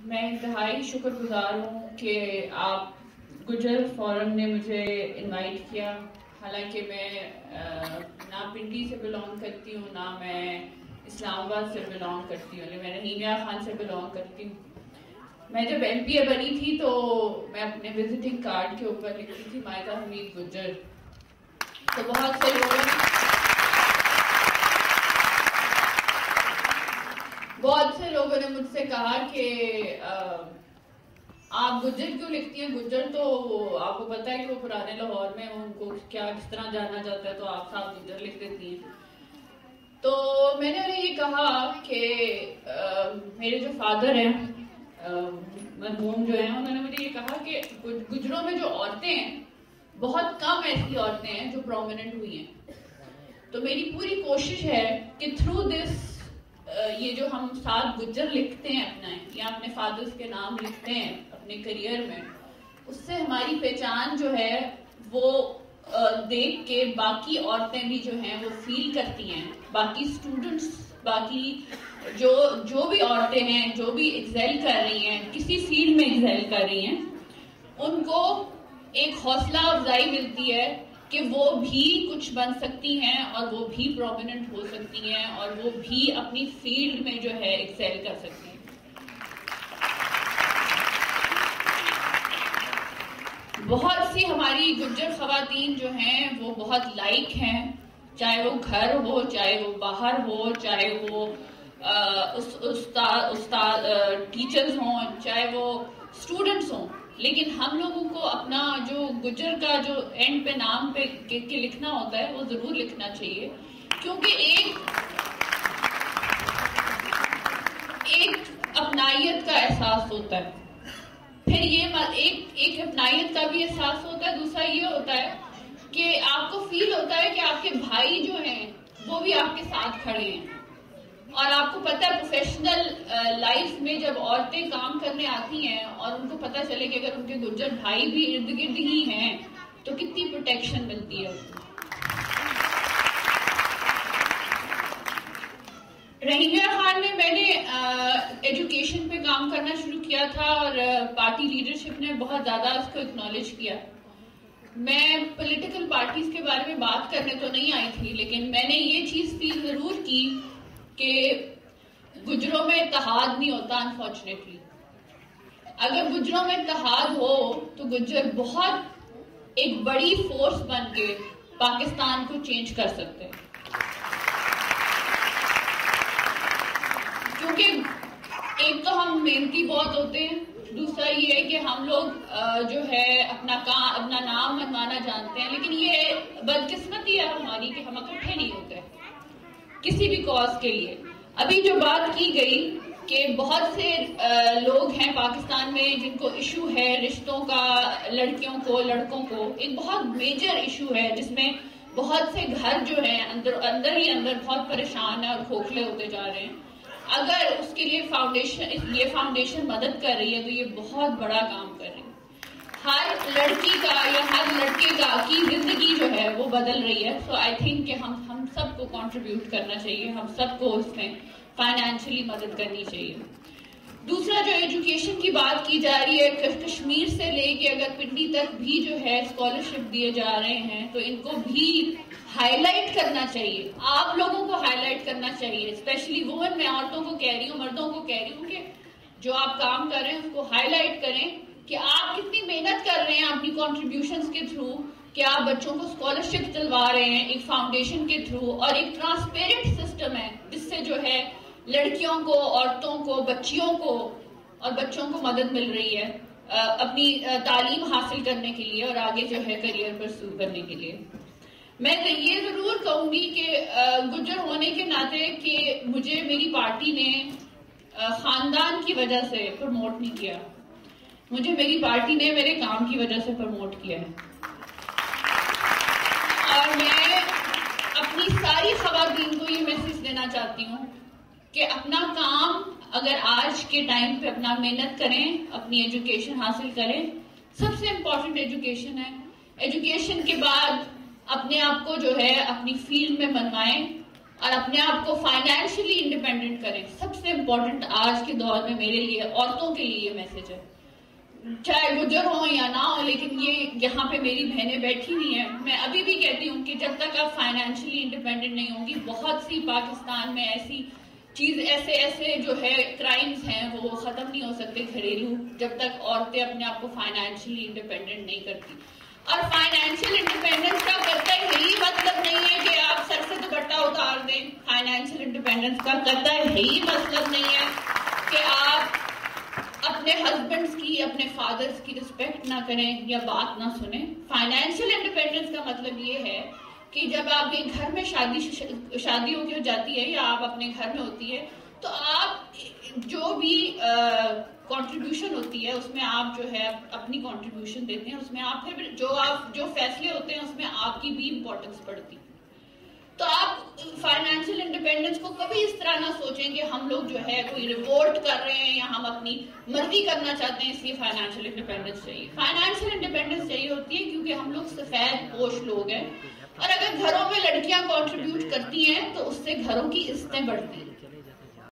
मैं इंतहाई शुक्रगुजार हूँ कि आप गुजर फोरम ने मुझे इनवाइट किया। हालांकि मैं ना पिंडी से बिलोंग करती हूँ, ना मैं इस्लामाबाद से बिलोंग करती हूँ, मैं रहीम यार खान से बिलोंग करती हूँ। मैं जब MPA बनी थी तो मैं अपने विजिटिंग कार्ड के ऊपर लिखती थी मायदा हमीद गुजर। तो बहुत से लोगों ने मुझसे कहा कि आप गुजर क्यों लिखती हैं? गुजर तो आपको पता है कि वो पुराने लाहौर में उनको क्या किस तरह जाना जाता है, तो आप साहब गुजर लिख देती हैं। तो मैंने उन्हें ये कहा कि मेरे जो फादर हैं मरहूम जो हैं, उन्होंने मुझे ये कहा कि गुजरों में जो औरतें हैं, बहुत कम ऐसी औरतें हैं जो प्रोमिनेंट हुई हैं। तो मेरी पूरी कोशिश है कि थ्रू दिस ये जो हम साथ गुजर लिखते हैं अपना, या अपने फादर्स के नाम लिखते हैं अपने करियर में, उससे हमारी पहचान जो है वो देख के बाकी औरतें भी जो हैं वो फील करती हैं, बाकी स्टूडेंट्स, बाकी जो भी औरतें हैं जो भी एक्सेल कर रही हैं, किसी फील्ड में एक्सेल कर रही हैं, उनको एक हौसला अफजाई मिलती है कि वो भी कुछ बन सकती हैं और वो भी प्रोमिनेंट हो सकती हैं और वो भी अपनी फील्ड में जो है एक्सेल कर सकती हैं। बहुत सी हमारी गुज्जर खवातीन जो हैं वो बहुत लाइक हैं, चाहे वो घर हो, चाहे वो बाहर हो, चाहे वो उस्ताद टीचर्स हों, चाहे वो स्टूडेंट्स हों। लेकिन हम लोगों को अपना जो गुजर का जो एंड पे नाम पे के लिखना होता है वो जरूर लिखना चाहिए, क्योंकि एक अपनाइयत का एहसास होता है। फिर ये एक अपनाइयत का भी एहसास होता है। दूसरा ये होता है कि आपको फील होता है कि आपके भाई जो हैं वो भी आपके साथ खड़े हैं। और आपको पता है प्रोफेशनल लाइफ में जब औरतें काम करने आती हैं और उनको पता चले कि अगर उनके गुज्जर भाई भी इर्द गिर्द ही हैं तो कितनी प्रोटेक्शन मिलती है उनको। रहीम यार खान में मैंने एजुकेशन पे काम करना शुरू किया था और पार्टी लीडरशिप ने बहुत ज्यादा उसको एक्नॉलेज किया। मैं पॉलिटिकल पार्टीज के बारे में बात करने तो नहीं आई थी, लेकिन मैंने ये चीज फील जरूर की कि गुजरों में इत्तेहाद नहीं होता। अनफॉर्चुनेटली अगर गुजरों में इत्तेहाद हो तो गुज्जर बहुत एक बड़ी फोर्स बन के पाकिस्तान को चेंज कर सकते हैं। क्योंकि एक तो हम मेहनती बहुत होते हैं, दूसरा ये है कि हम लोग जो है अपना नाम मनवाना जानते हैं, लेकिन ये बदकिस्मती है हमारी कि हम इकट्ठे नहीं होते किसी भी कॉज के लिए। अभी जो बात की गई कि बहुत से लोग हैं पाकिस्तान में जिनको इशू है रिश्तों का, लड़कियों को लड़कों को, एक बहुत मेजर इशू है जिसमें बहुत से घर जो है अंदर ही अंदर बहुत परेशान है और खोखले होते जा रहे हैं। अगर उसके लिए ये फाउंडेशन मदद कर रही है तो ये बहुत बड़ा काम कर रही है। हर लड़की का या हर लड़के का की जिंदगी जो है वो बदल रही है। सो आई थिंक कि हम सबको कंट्रीब्यूट करना चाहिए, हम सबको उसमें फाइनेंशियली मदद करनी चाहिए। दूसरा जो एजुकेशन की बात की जा रही है, कश्मीर से लेके अगर पिंडी तक भी जो है स्कॉलरशिप दिए जा रहे हैं तो इनको भी हाईलाइट करना चाहिए। आप लोगों को हाईलाइट करना चाहिए, स्पेशली वुमेन। मैं औरतों को कह रही हूँ, मर्दों को कह रही हूँ कि जो आप काम कर रहे हैं उसको हाईलाइट करें कि आप कितनी मेहनत कर रहे हैं अपनी कॉन्ट्रीब्यूशंस के थ्रू, कि आप बच्चों को स्कॉलरशिप दिलवा रहे हैं एक फाउंडेशन के थ्रू, और एक ट्रांसपेरेंट सिस्टम है जिससे जो है लड़कियों को, औरतों को, बच्चियों को और बच्चों को मदद मिल रही है अपनी तालीम हासिल करने के लिए और आगे जो है करियर परस्यू करने के लिए। मैं ये जरूर कहूंगी कि गुज्जर होने के नाते कि मुझे मेरी पार्टी ने खानदान की वजह से प्रमोट नहीं किया, मुझे मेरी पार्टी ने मेरे काम की वजह से प्रमोट किया है। और मैं अपनी सारी खवातीन को ये मैसेज देना चाहती हूँ कि अपना काम अगर आज के टाइम पे अपना मेहनत करें, अपनी एजुकेशन हासिल करें। सबसे इम्पोर्टेंट एजुकेशन है। एजुकेशन के बाद अपने आप को जो है अपनी फील्ड में मनवाएं और अपने आप को फाइनेंशियली इंडिपेंडेंट करें। सबसे इम्पोर्टेंट आज के दौर में मेरे लिए, औरतों के लिए ये मैसेज है, चाहे गुजर हो या ना हो, लेकिन ये यहाँ पे मेरी बहनें बैठी हुई हैं, मैं अभी भी कहती हूँ कि जब तक आप फाइनेंशियली इंडिपेंडेंट नहीं होंगी, बहुत सी पाकिस्तान में ऐसी चीज, ऐसे जो है क्राइम्स हैं वो खत्म नहीं हो सकते घरेलू, जब तक औरतें अपने आप को फाइनेंशियली इंडिपेंडेंट नहीं करती। और फाइनेंशियल इंडिपेंडेंस का करता यही मतलब नहीं है कि आप सर से दुपट्टा उतार दें। फाइनेंशियल इंडिपेंडेंस का करता यही मतलब नहीं है कि आप अपने हस्बैंड्स की, अपने फादर्स की रिस्पेक्ट ना करें या बात ना सुने। फाइनेंशियल इंडिपेंडेंस का मतलब ये है कि जब आपके घर में शादी हो जाती है या आप अपने घर में होती है, तो आप जो भी कंट्रीब्यूशन होती है उसमें आप जो है अपनी कंट्रीब्यूशन देते हैं, उसमें आप फिर जो फैसले होते हैं उसमें आपकी भी इम्पोर्टेंस पड़ती है। तो आप फाइनेंशियल इंडिपेंडेंस को कभी इस तरह ना सोचें कि हम लोग जो है कोई रिवोल्ट कर रहे हैं या हम अपनी मर्जी करना चाहते हैं इसलिए फाइनेंशियल इंडिपेंडेंस चाहिए। फाइनेंशियल इंडिपेंडेंस चाहिए होती है क्योंकि हम लोग सफेद पोश लोग हैं, और अगर घरों में लड़कियां कंट्रीब्यूट करती हैं तो उससे घरों की इज्जतें बढ़ती हैं।